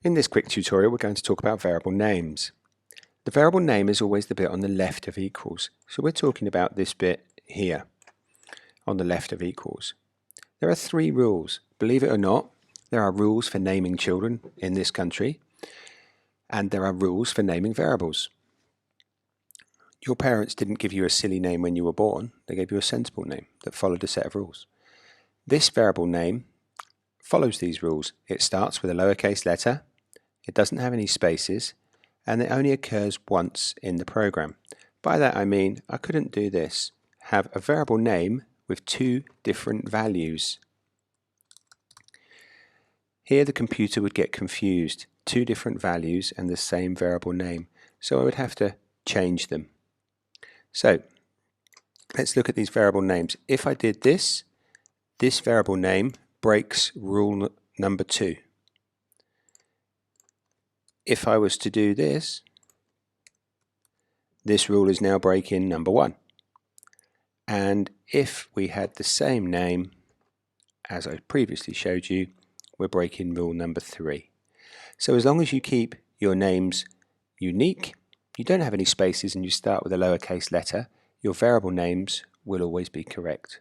In this quick tutorial we're going to talk about variable names. The variable name is always the bit on the left of equals, so we're talking about this bit here on the left of equals. There are three rules. Believe it or not, there are rules for naming children in this country, and there are rules for naming variables. Your parents didn't give you a silly name when you were born, they gave you a sensible name that followed a set of rules. This variable name follows these rules. It starts with a lowercase letter, it doesn't have any spaces, and it only occurs once in the program. By that I mean I couldn't do this, have a variable name with two different values. Here the computer would get confused, two different values and the same variable name, so I would have to change them. So let's look at these variable names. If I did this, this variable name breaks rule number 2. If I was to do this, this rule is now breaking number 1. And if we had the same name as I previously showed you, we're breaking rule number 3. So as long as you keep your names unique, you don't have any spaces and you start with a lowercase letter, your variable names will always be correct.